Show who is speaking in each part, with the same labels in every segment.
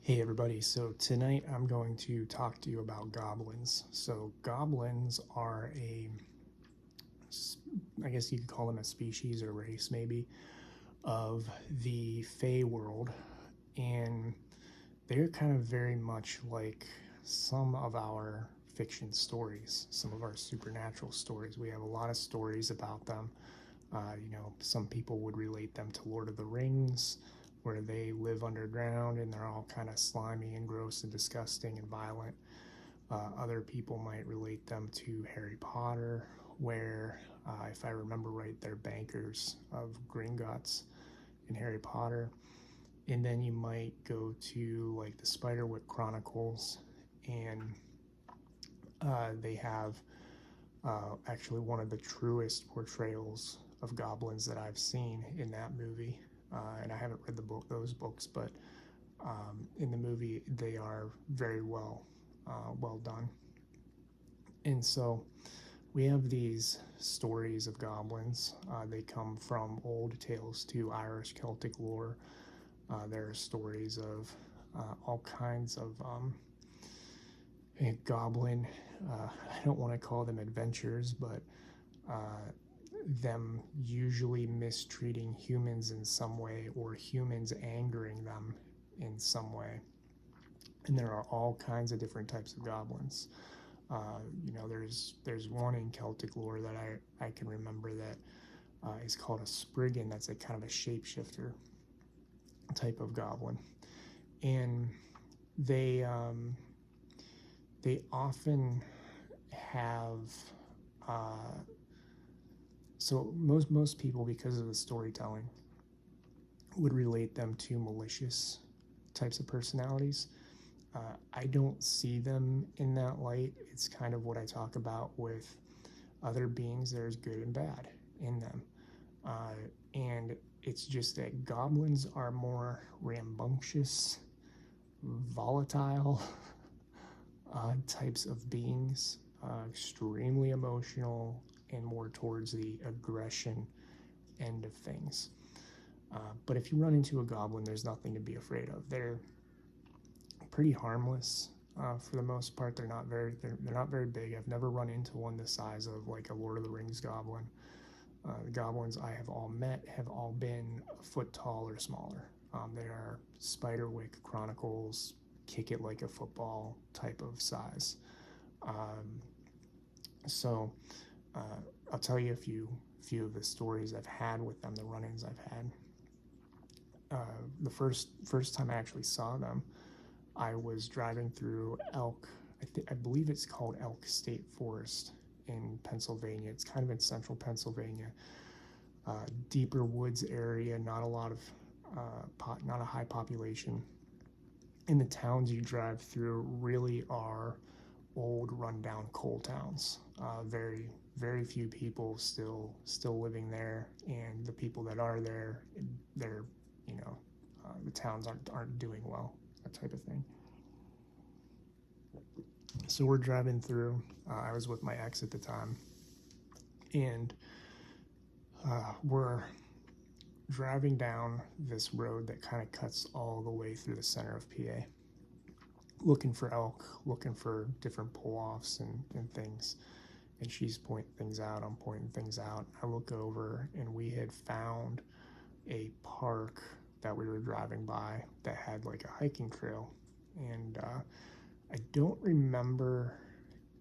Speaker 1: Hey everybody, so tonight I'm going to talk to you about goblins. So, goblins are I guess you could call them a species or race maybe, of the Fae world. And they're kind of very much like some of our fiction stories, some of our supernatural stories. We have a lot of stories about them. Some people would relate them to Lord of the Rings, where they live underground and they're all kind of slimy and gross and disgusting and violent. Other people might relate them to Harry Potter, where, if I remember right, they're bankers of Gringotts in Harry Potter. And then you might go to like the Spiderwick Chronicles, and they have actually one of the truest portrayals of goblins that I've seen in that movie. And I haven't read those books, but in the movie they are very well done. And so we have these stories of goblins. They come from old tales to Irish Celtic lore. There are stories of all kinds of goblin. I don't want to call them adventures, but them usually mistreating humans in some way or humans angering them in some way. And there are all kinds of different types of goblins. There's one in Celtic lore that I can remember that is called a spriggan. That's a kind of a shapeshifter type of goblin, and they they often have so most people, because of the storytelling, would relate them to malicious types of personalities. I don't see them in that light. It's kind of what I talk about with other beings. There's good and bad in them. And it's just that goblins are more rambunctious, volatile types of beings, extremely emotional, and more towards the aggression end of things. But if you run into a goblin, there's nothing to be afraid of. They're pretty harmless for the most part. They're not very big. I've never run into one the size of like a Lord of the Rings goblin. The goblins I have all met have all been a foot tall or smaller. They are Spiderwick Chronicles, kick it like a football type of size. Um, so I'll tell you a few of the stories I've had with them, the run-ins I've had. The first time I actually saw them, I was driving through Elk. I believe it's called Elk State Forest in Pennsylvania. It's kind of in central Pennsylvania, deeper woods area. Not a lot of not a high population. And the towns you drive through really are old, rundown coal towns. Very few people still living there, and the people that are there, they're the towns aren't doing well, that type of thing. So we're driving through. I was with my ex at the time, and we're driving down this road that kind of cuts all the way through the center of PA, looking for elk, looking for different pull-offs and things. And she's pointing things out, I'm pointing things out. I look over, and we had found a park that we were driving by that had like a hiking trail. And I don't remember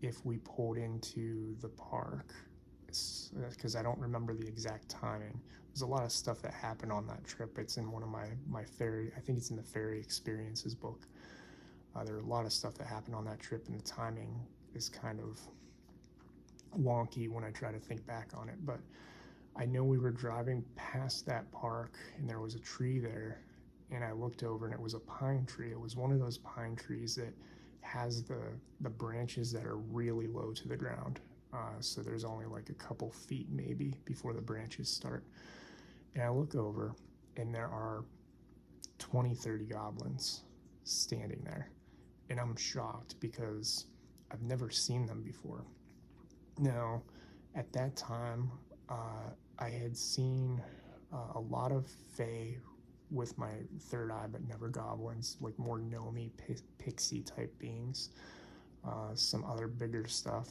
Speaker 1: if we pulled into the park, because I don't remember the exact timing. There's a lot of stuff that happened on that trip. It's in one of my Faery, I think it's in the Faery Experiences book. There are a lot of stuff that happened on that trip, and the timing is kind of wonky when I try to think back on it. But I know we were driving past that park, and there was a tree there, and I looked over, and it was a pine tree. It was one of those pine trees that has the branches that are really low to the ground. So there's only like a couple feet maybe before the branches start. And I look over, and there are 20-30 goblins standing there. And I'm shocked because I've never seen them before. Now, at that time, I had seen a lot of Fae with my third eye, but never goblins, like more gnomey, pixie type beings, some other bigger stuff.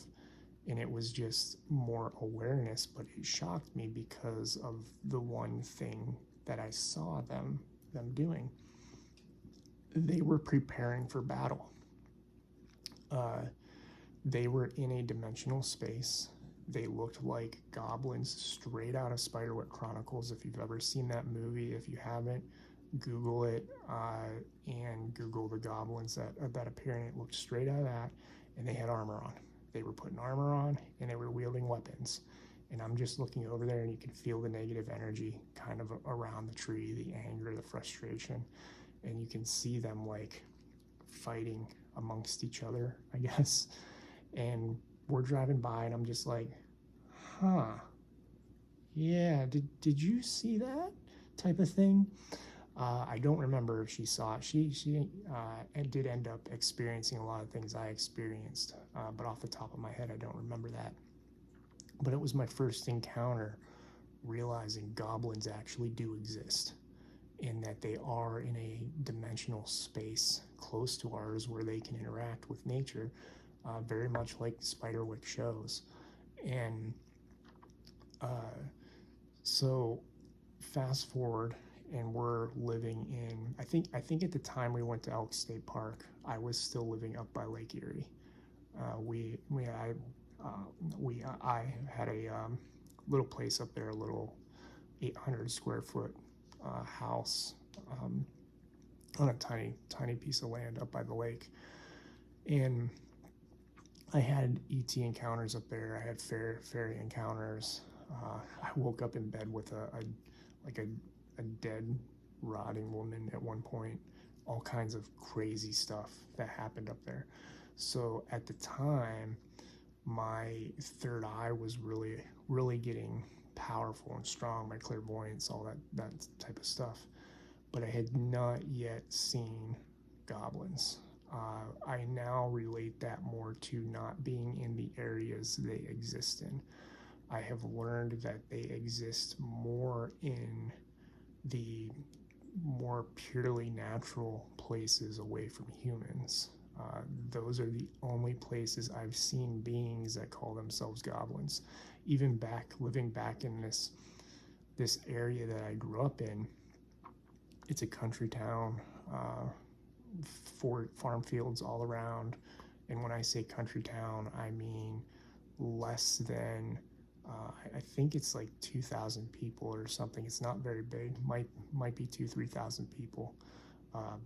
Speaker 1: And it was just more awareness, but it shocked me because of the one thing that I saw them doing. They were preparing for battle. They were in a dimensional space. They looked like goblins straight out of Spiderwick Chronicles. If you've ever seen that movie, if you haven't, Google it and Google the goblins that appear, and it looked straight out of that. And they had armor on. They were putting armor on, and they were wielding weapons. And I'm just looking over there, and you can feel the negative energy kind of around the tree, the anger, the frustration, and you can see them like fighting amongst each other, I guess. And we're driving by, and I'm just like, huh, yeah, did you see that type of thing? I don't remember if she saw it. She did end up experiencing a lot of things I experienced, but off the top of my head, I don't remember that. But it was my first encounter realizing goblins actually do exist, and that they are in a dimensional space close to ours where they can interact with nature, very much like Spiderwick shows. And so fast forward, and we're living in, I think at the time we went to Elk State Park, I was still living up by Lake Erie. I had a little place up there, a little 800 square foot house on a tiny piece of land up by the lake. And I had ET encounters up there. I had fairy encounters. I woke up in bed with a dead, rotting woman at one point. All kinds of crazy stuff that happened up there. So at the time, my third eye was really getting powerful and strong. My clairvoyance, all that type of stuff. But I had not yet seen goblins. I now relate that more to not being in the areas they exist in. I have learned that they exist more in the more purely natural places away from humans. Those are the only places I've seen beings that call themselves goblins. Even living back in this area that I grew up in, it's a country town, farm fields all around. And when I say country town, I mean less than, I think it's like 2,000 people or something. It's not very big, might be 3,000 people.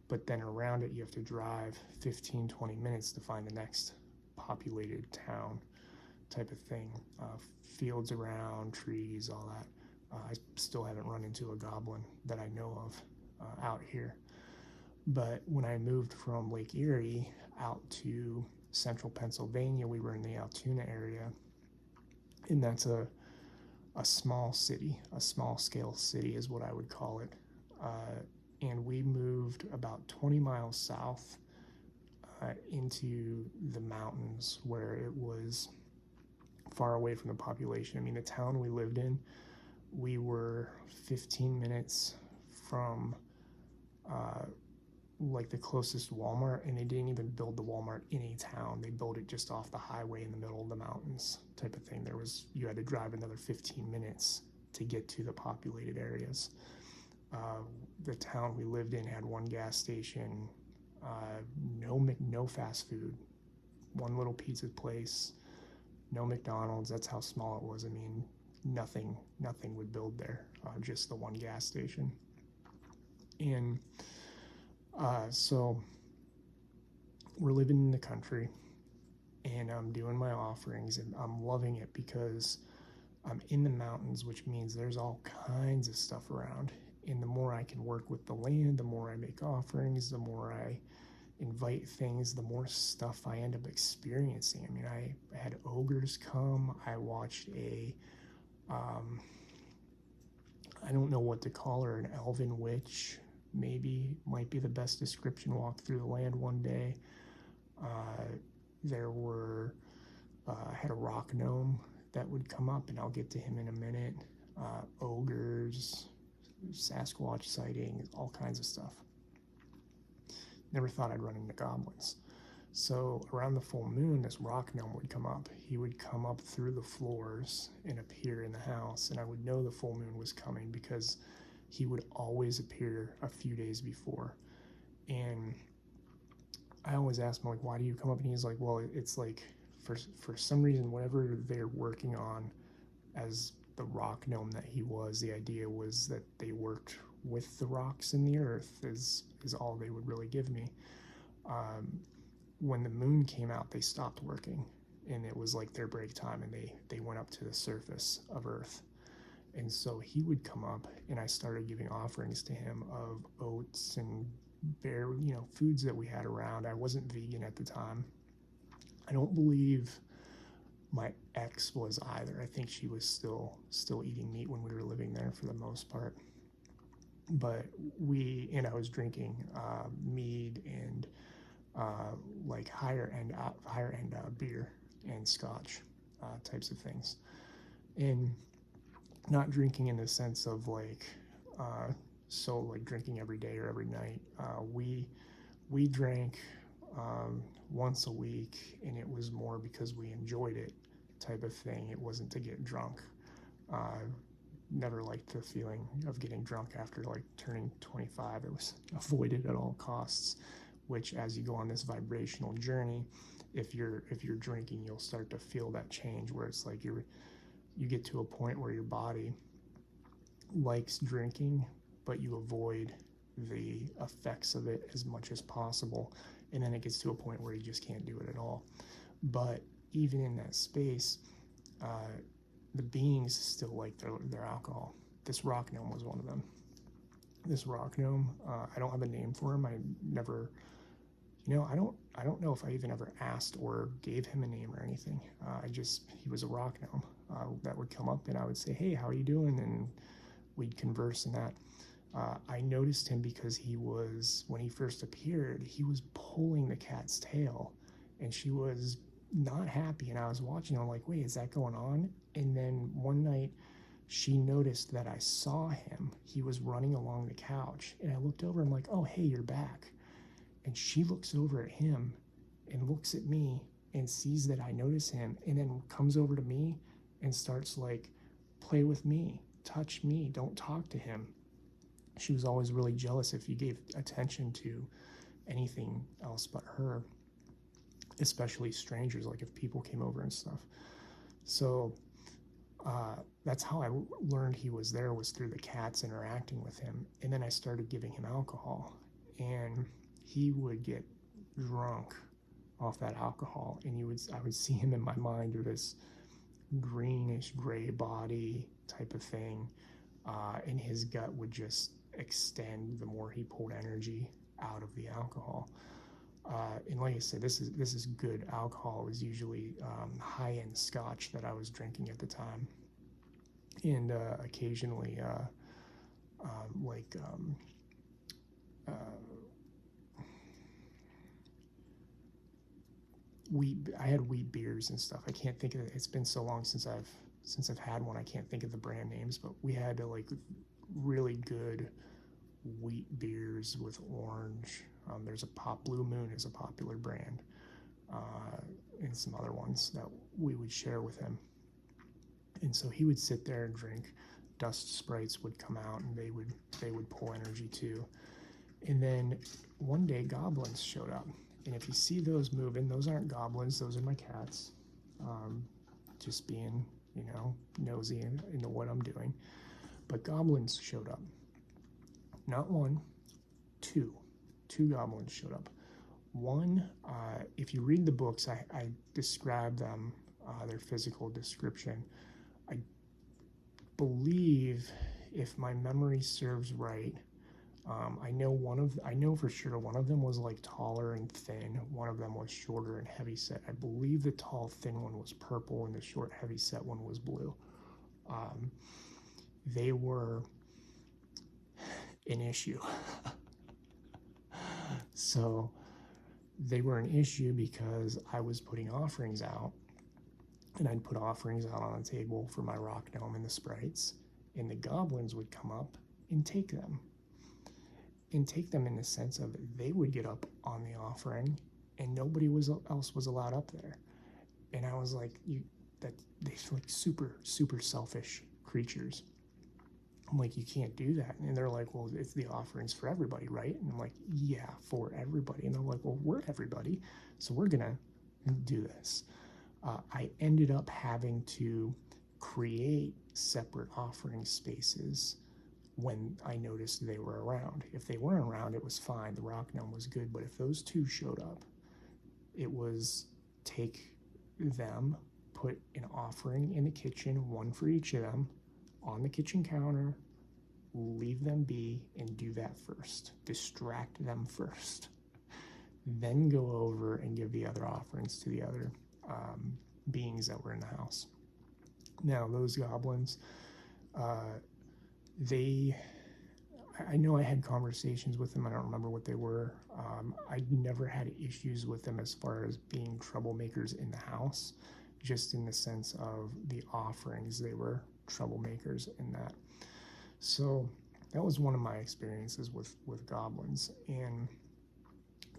Speaker 1: But then around it, you have to drive 15-20 minutes to find the next populated town type of thing. Fields around, trees, all that. I still haven't run into a goblin that I know of out here. But when I moved from Lake Erie out to central Pennsylvania, we were in the Altoona area, and that's a small city, a small scale city is what I would call it. And we moved about 20 miles south into the mountains where it was far away from the population. I mean, the town we lived in, we were 15 minutes from like the closest Walmart, and they didn't even build the Walmart in a town. They built it just off the highway in the middle of the mountains type of thing. You had to drive another 15 minutes to get to the populated areas. The town we lived in had one gas station, no fast food, one little pizza place, no McDonald's. That's how small it was. I mean, nothing would build there, just the one gas station. And so we're living in the country, and I'm doing my offerings, and I'm loving it because I'm in the mountains, which means there's all kinds of stuff around. And the more I can work with the land, the more I make offerings, the more I invite things, the more stuff I end up experiencing. I mean, I had ogres come. I watched I don't know what to call her, an elven witch, maybe, might be the best description, walk through the land one day. I had a rock gnome that would come up, and I'll get to him in a minute. Ogres, Sasquatch sightings, all kinds of stuff. Never thought I'd run into goblins. So around the full moon, this rock gnome would come up. He would come up through the floors and appear in the house, and I would know the full moon was coming because he would always appear a few days before. And I always ask him, like, why do you come up? And he's like, well, it's like for some reason, whatever they're working on as the rock gnome that he was, the idea was that they worked with the rocks in the earth is all they would really give me. When the moon came out, they stopped working, and it was like their break time, and they went up to the surface of earth. And so he would come up, and I started giving offerings to him of oats and foods that we had around. I wasn't vegan at the time. I don't believe my ex was either. I think she was still eating meat when we were living there for the most part. But I was drinking mead and like higher end beer and scotch types of things, and not drinking in the sense of like drinking every day or every night. We drank once a week, and it was more because we enjoyed it type of thing. It wasn't to get drunk. Never liked the feeling of getting drunk after like turning 25. It was avoided at all costs, which as you go on this vibrational journey, if you're drinking, you'll start to feel that change where it's like you get to a point where your body likes drinking, but you avoid the effects of it as much as possible, and then it gets to a point where you just can't do it at all. But even in that space, the beings still like their alcohol. This rock gnome was one of them. This rock gnome, I don't have a name for him. I never, I don't know if I even ever asked or gave him a name or anything. He was a rock gnome that would come up, and I would say, hey, how are you doing? And we'd converse and that. I noticed him because when he first appeared, he was pulling the cat's tail, and she was not happy, and I was watching. I'm like, wait, is that going on? And then one night she noticed that I saw him. He was running along the couch, and I looked over. I'm like, oh, hey, you're back. And she looks over at him and looks at me and sees that I notice him, and then comes over to me and starts like, play with me, touch me, don't talk to him. She was always really jealous if you gave attention to anything else but her, especially strangers, like if people came over and stuff. So that's how I learned he was there, was through the cats interacting with him. And then I started giving him alcohol, and he would get drunk off that alcohol, and I would see him in my mind, or this greenish gray body type of thing, and his gut would just extend the more he pulled energy out of the alcohol. And like I said, this is good alcohol. It was usually high-end scotch that I was drinking at the time, and occasionally I had wheat beers and stuff. I can't think of it. It's been so long since I've had one. I can't think of the brand names, but we had like really good wheat beers with orange. There's Blue Moon is a popular brand, and some other ones that we would share with him. And so he would sit there and drink. Dust sprites would come out, and they would pull energy too. And then one day goblins showed up. And if you see those moving, those aren't goblins, those are my cats. Just being, nosy into what I'm doing. But goblins showed up. Not one, two. Two goblins showed up. One, if you read the books, I describe them, their physical description. I believe, if my memory serves right, I know for sure one of them was like taller and thin. One of them was shorter and heavy set. I believe the tall, thin one was purple, and the short, heavy set one was blue. They were an issue. So they were an issue because I was putting offerings out, and I'd put offerings out on a table for my rock gnome and the sprites, and the goblins would come up and take them. And take them in the sense of they would get up on the offering and nobody else was allowed up there. And I was like, they're like super selfish creatures. I'm like, you can't do that. And they're like, well, it's the offerings for everybody, right? And I'm like, yeah, for everybody. And they're like, well, we're everybody, so we're gonna do this. I ended up having to create separate offering spaces when I noticed they were around. If they weren't around, it was fine. The rock gnome was good. But if those two showed up, it was take them, put an offering in the kitchen, one for each of them, on the kitchen counter, leave them be, and do that first. Distract them first. Then go over and give the other offerings to the other beings that were in the house. Now, those goblins, I know I had conversations with them. I don't remember what they were. I never had issues with them as far as being troublemakers in the house, just in the sense of the offerings. They were troublemakers in that. So that was one of my experiences with goblins. And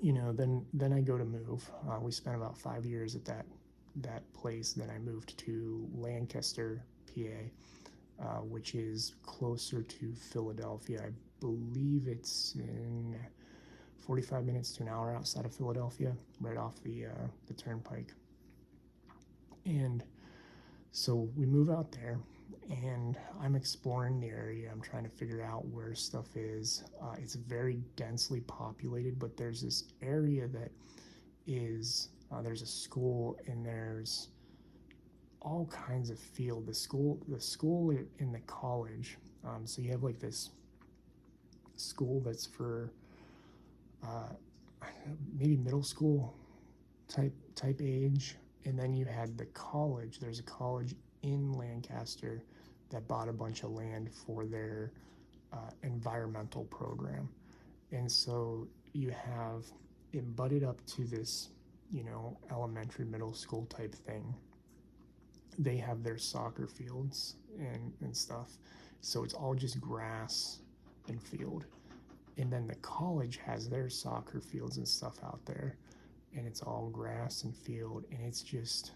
Speaker 1: then I go to move. We spent about 5 years at that place. Then I moved to Lancaster, PA, which is closer to Philadelphia. I believe it's in 45 minutes to an hour outside of Philadelphia, right off the turnpike. And so we move out there, and I'm exploring the area. I'm trying to figure out where stuff is. It's very densely populated, but there's this area that is, there's a school, and there's all kinds of field. The school and the college. So you have like this school that's for maybe middle school type age, and then you had the college. There's a college in Lancaster that bought a bunch of land for their environmental program, and so you have it butted up to this elementary middle school type thing. They have their soccer fields and stuff, so it's all just grass and field. And then the college has their soccer fields and stuff out there, and it's all grass and field, and it's just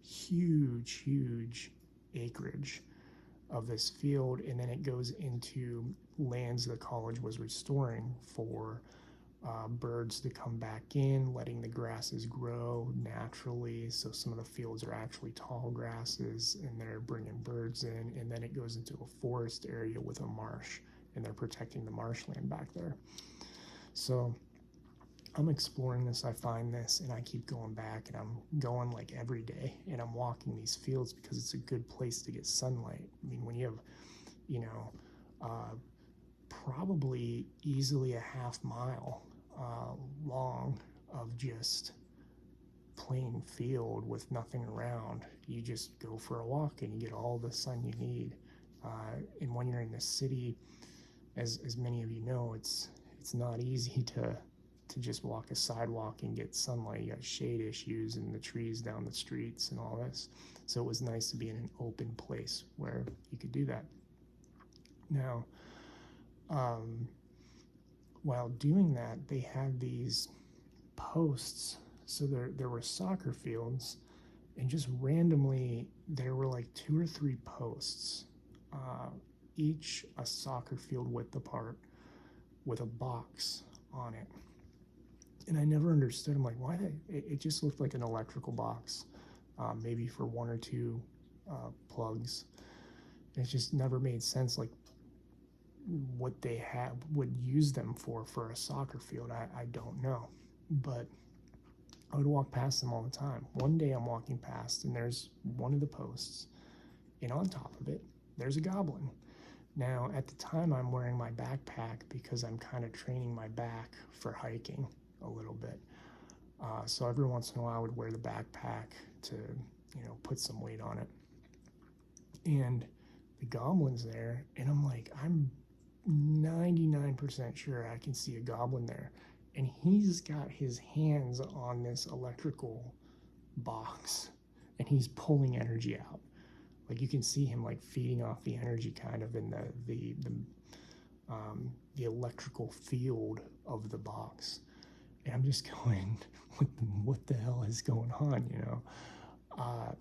Speaker 1: huge acreage of this field. And then it goes into lands the college was restoring for birds to come back in, letting the grasses grow naturally. So some of the fields are actually tall grasses, and they're bringing birds in. And then it goes into a forest area with a marsh, and they're protecting the marshland back there. So I'm exploring this. I find this, and I keep going back, and I'm going like every day, and I'm walking these fields because it's a good place to get sunlight. I mean, when you have probably easily a half mile long of just plain field with nothing around, you just go for a walk and you get all the sun you need. And when you're in the city, as many of you know, it's not easy to just walk a sidewalk and get sunlight. You got shade issues and the trees down the streets and all this. So it was nice to be in an open place where you could do that. Now, while doing that, they had these posts. So there were soccer fields, and just randomly there were like 2 or 3 posts, each a soccer field width apart, with a box on it. And I never understood. I'm like, why? It just looked like an electrical box, maybe for 1 or 2 plugs. And it just never made sense, like what they would use them for a soccer field. I don't know, but I would walk past them all the time. One day I'm walking past, and there's one of the posts, and on top of it there's a goblin. Now at the time I'm wearing my backpack because I'm kind of training my back for hiking a little bit, so every once in a while I would wear the backpack to put some weight on it. And the goblin's there, and I'm like, I'm 99% sure I can see a goblin there, and he's got his hands on this electrical box, and he's pulling energy out. Like you can see him like feeding off the energy kind of in the the electrical field of the box. And I'm just going, what the hell is going on, you know?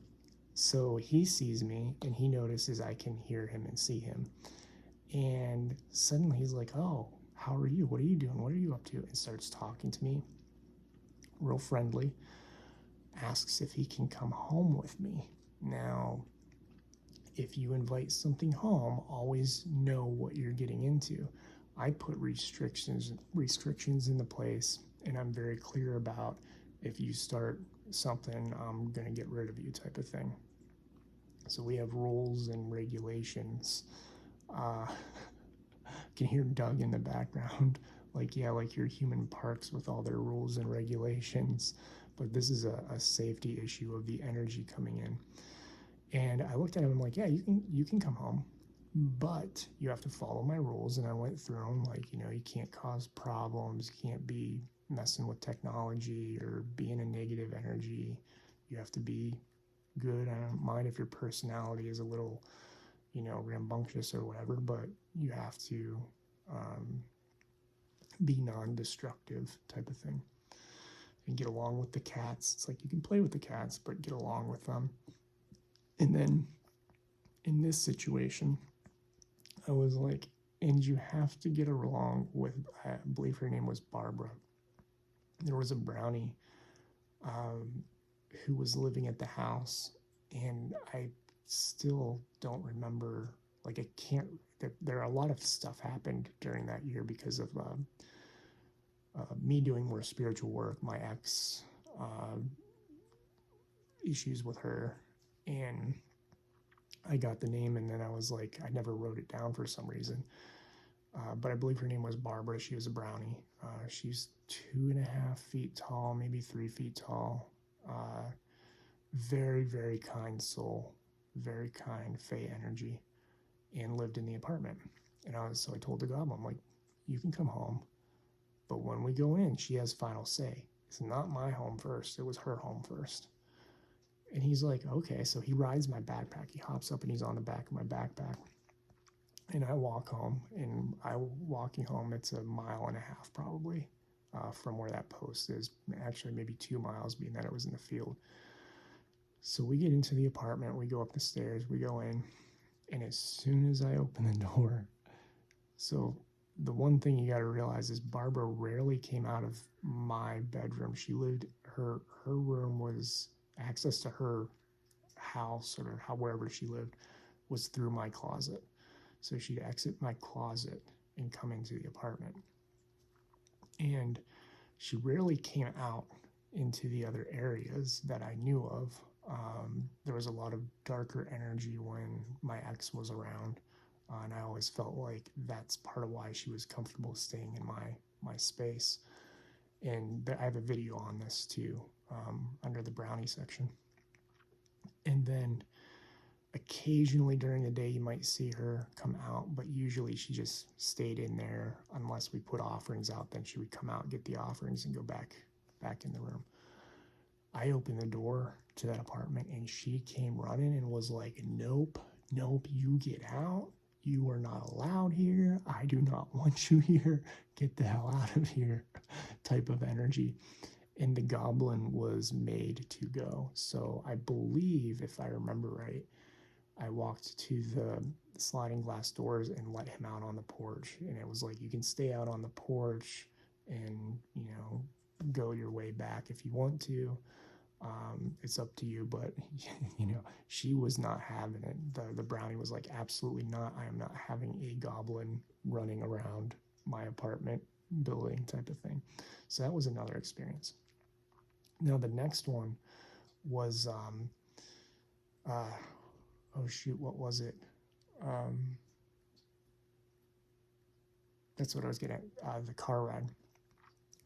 Speaker 1: So he sees me and he notices I can hear him and see him. And suddenly he's like, oh, how are you? What are you doing? What are you up to? And starts talking to me, real friendly, asks if he can come home with me. Now, if you invite something home, always know what you're getting into. I put restrictions into place, and I'm very clear about if you start something, I'm gonna get rid of you type of thing. So we have rules and regulations. Can hear Doug in the background, like, yeah, like your human parks with all their rules and regulations. But this is a safety issue of the energy coming in. And I looked at him, I'm like, yeah, you can come home, but you have to follow my rules. And I went through them, like, you know, you can't cause problems, you can't be messing with technology or be in a negative energy. You have to be good. I don't mind if your personality is a little, you know, rambunctious or whatever, but you have to be non-destructive type of thing. And get along with the cats. It's like you can play with the cats, but get along with them. And then in this situation, I was like, and you have to get along with, I believe her name was Barbara. There was a brownie who was living at the house, and I still don't remember, like, I can't, there are a lot of stuff happened during that year because of me doing more spiritual work, my ex, issues with her, and I got the name, and then I was like, I never wrote it down for some reason. But I believe her name was Barbara. She was a brownie. She's 2.5 feet tall, maybe 3 feet tall. Very, very kind soul, very kind Fae energy, and lived in the apartment. And so I told the goblin, I'm like, you can come home, but when we go in, she has final say. It's not my home first. It was her home first. And he's like, okay. So he rides my backpack. He hops up and he's on the back of my backpack. And I walk home. And walking home, it's 1.5 miles probably from where that post is. Actually, maybe 2 miles, being that it was in the field. So we get into the apartment. We go up the stairs. We go in. And as soon as I open the door, so the one thing you got to realize is Barbara rarely came out of my bedroom. She lived, her room was, access to her house or wherever she lived was through my closet. So she'd exit my closet and come into the apartment. And she rarely came out into the other areas that I knew of. There was a lot of darker energy when my ex was around. And I always felt like that's part of why she was comfortable staying in my space. And I have a video on this too, under the brownie section. And then occasionally during the day you might see her come out, but usually she just stayed in there unless we put offerings out. Then she would come out, get the offerings, and go back in the room. I opened the door to that apartment and she came running and was like, nope, you get out. You are not allowed here. I do not want you here. Get the hell out of here type of energy. And the goblin was made to go. So I believe, if I remember right, I walked to the sliding glass doors and let him out on the porch. And it was like, you can stay out on the porch and, you know, go your way back if you want to. It's up to you, but you know, she was not having it. The brownie was like, absolutely not. I am not having a goblin running around my apartment building type of thing. So that was another experience. Now the next one was, oh shoot, what was it? That's what I was getting at. The car ride.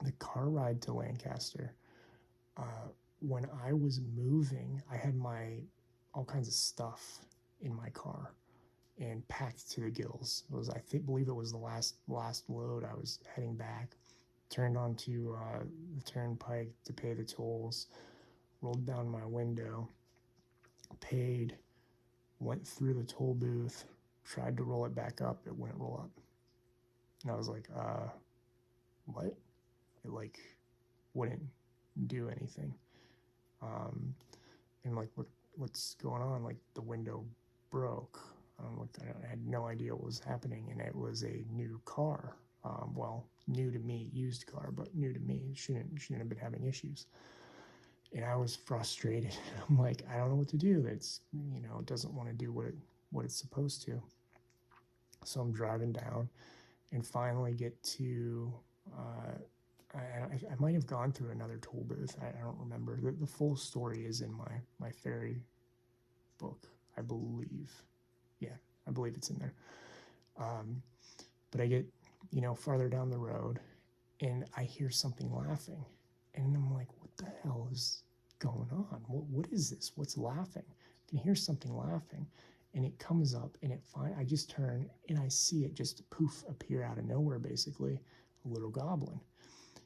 Speaker 1: The car ride to Lancaster. When I was moving, I had all kinds of stuff in my car and packed to the gills. It was, believe it was the last load. I was heading back, turned onto the turnpike to pay the tolls, rolled down my window, paid, went through the toll booth, tried to roll it back up. It wouldn't roll up. And I was like, what? It like wouldn't do anything. And like, what's going on? Like the window broke. I had no idea what was happening, and it was a new car. Well, new to me, used car, but new to me. Shouldn't have been having issues. And I was frustrated. I'm like, I don't know what to do. It's, it doesn't want to do what it's supposed to. So I'm driving down, and finally get to. I might have gone through another tool booth. I don't remember. The full story is in my Faery book, I believe. Yeah, I believe it's in there. But I get, farther down the road, and I hear something laughing. And I'm like, what the hell is going on? What is this? What's laughing? I can hear something laughing. And it comes up, and I just turn, and I see it just poof appear out of nowhere, basically, a little goblin.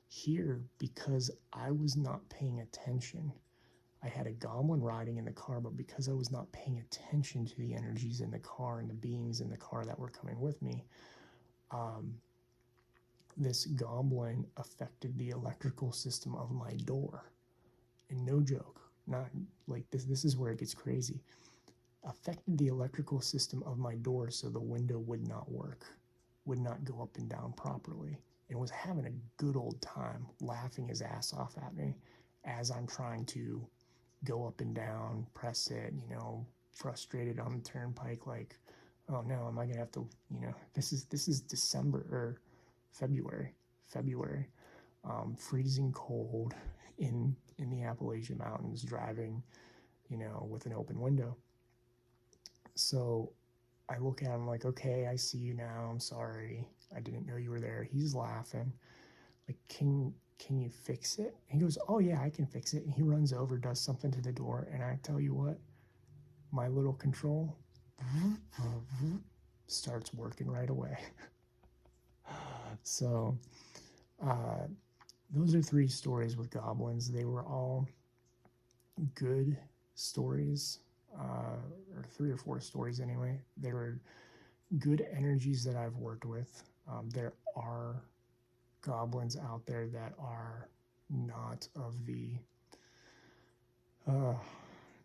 Speaker 1: Here, because I was not paying attention, I had a goblin riding in the car, but because I was not paying attention to the energies in the car and the beings in the car that were coming with me, this goblin affected the electrical system of my door. And no joke, not like this is where it gets crazy. Affected the electrical system of my door so the window would not work, would not go up and down properly, and was having a good old time laughing his ass off at me as I'm trying to go up and down, press it, frustrated on the turnpike, like, oh no, am I gonna have to, this is December or February, freezing cold in the Appalachian Mountains, driving, with an open window. So I look at him like, okay, I see you now. I'm sorry. I didn't know you were there. He's laughing. Like, can you fix it? And he goes, oh yeah, I can fix it. And he runs over, does something to the door. And I tell you what, my little control starts working right away. So those are 3 stories with goblins. They were all good stories, or 3 or 4 stories anyway. They were good energies that I've worked with. There are goblins out there that are not of the,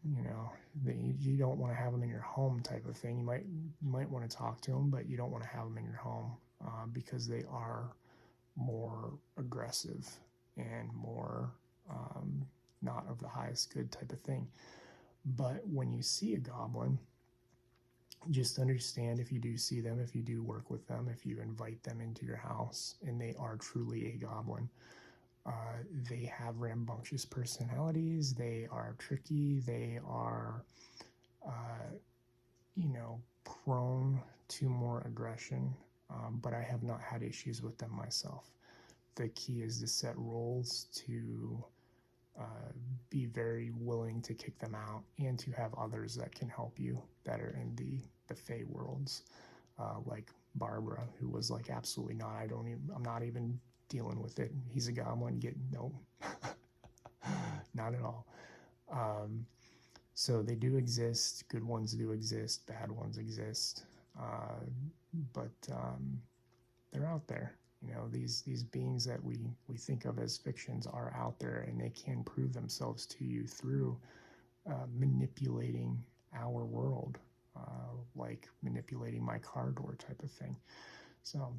Speaker 1: you don't want to have them in your home type of thing. You might want to talk to them, but you don't want to have them in your home because they are more aggressive and more not of the highest good type of thing. But when you see a goblin, just understand, if you do see them, if you do work with them, if you invite them into your house and they are truly a goblin, they have rambunctious personalities, they are tricky, they are, prone to more aggression, but I have not had issues with them myself. The key is to set rules, to be very willing to kick them out, and to have others that can help you that are in the Fae worlds, like Barbara, who was like, absolutely not, I'm not even dealing with it. He's a goblin, no, not at all. So they do exist. Good ones do exist. Bad ones exist. But they're out there. These beings that we think of as fictions are out there, and they can prove themselves to you through manipulating our world, like manipulating my car door type of thing. So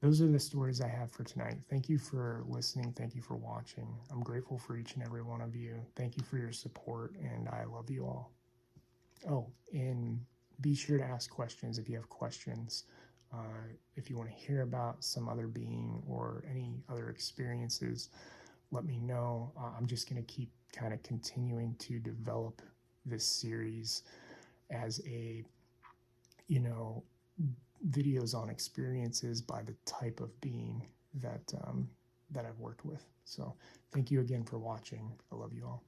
Speaker 1: those are the stories I have for tonight. Thank you for listening. Thank you for watching. I'm grateful for each and every one of you. Thank you for your support, and I love you all. Oh, and be sure to ask questions if you have questions. If you want to hear about some other being or any other experiences, let me know. I'm just going to keep kind of continuing to develop this series as a, videos on experiences by the type of being that I've worked with. So thank you again for watching. I love you all.